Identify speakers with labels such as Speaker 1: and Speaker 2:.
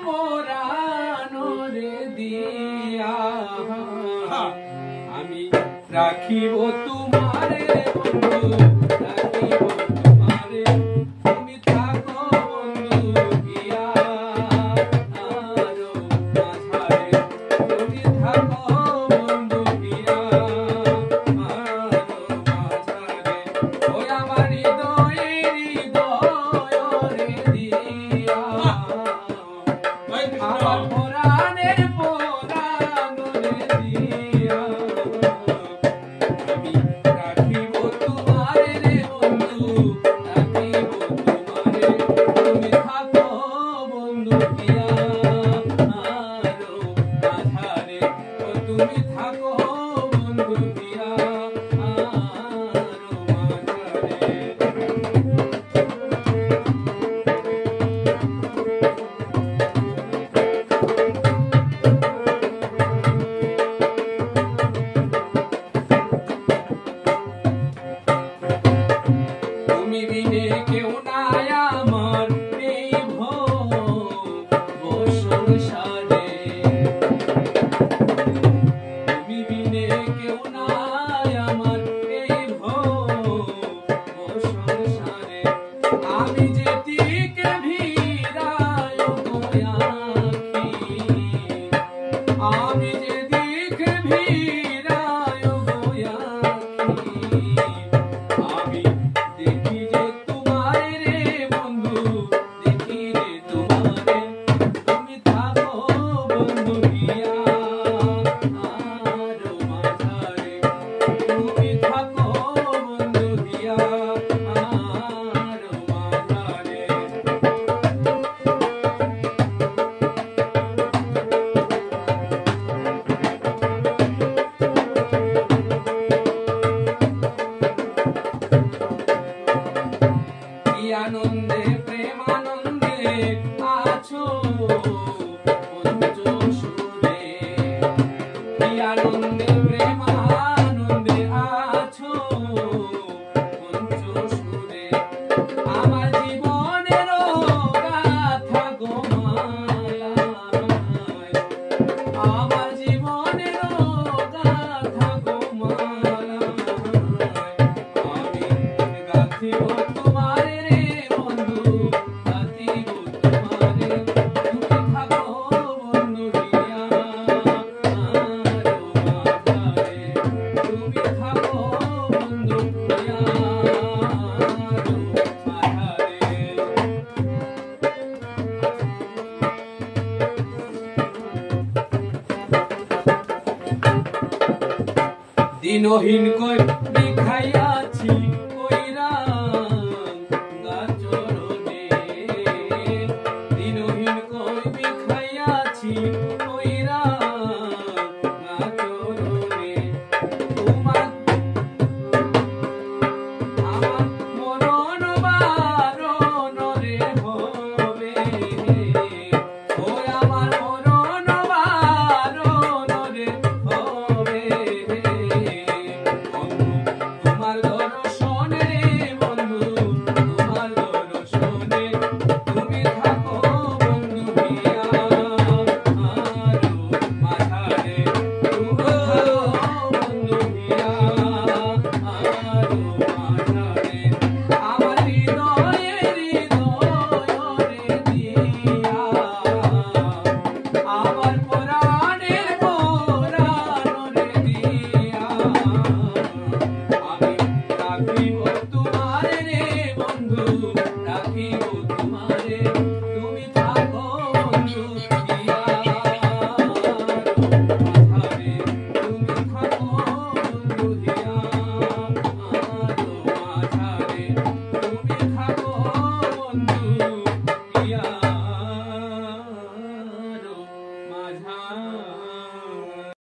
Speaker 1: পরানো রে দিয়া আমি রাখিব তোমারে বন্ধু রাখিব তোমারে তুমি থাকো বন্ধু গিয়া আরো মাঝারে তুমি থাকো বন্ধু গিয়া আরো মাঝারে ওই আমার হৃদয় রে দিয়া আমার পরাণের পরাণ রে দিয়া আমি রাখিব তোমারে রে বন্ধু রাখিব তোমারে তুমি থাকো বন্ধু গিয়া আরো মাঝারে তুমি থাকো বন্ধু গিয়া আরো মাঝারে তুমি বিনে কেউ নাই আমার এই সংসারে তুমি বিনে কেউ নাই আমার এই সংসারে আমি যেদিকে ভিড়াই আঁখি আমি যেদিকে ভিড়াই আঁখি আমি দেখি যে তোমারে রে বন্ধু দেখি যে তোমারে তুমি থাকো বন্ধু গিয়া আরো মাঝারে তুমি থাকো বন্ধু গিয়া আরো মাঝারে কি আনন্দে প্রেমানন্দে আছো পঞ্চসুরে কি আনন্দে প্রেমানন্দে আছো পঞ্চসুরে আমার জীবনের গাথা গোমালায় আমার জীবনের গাথা গোমালায় আমি গাথিব তোমারে রে বন্ধু গাথিব তোমারে তুমি থাকো বন্ধু গিয়া আরো মাঝারে তুমি থাকো বন্ধু গিয়া আরো মাঝারে দিনহীন কই বিখাইয়া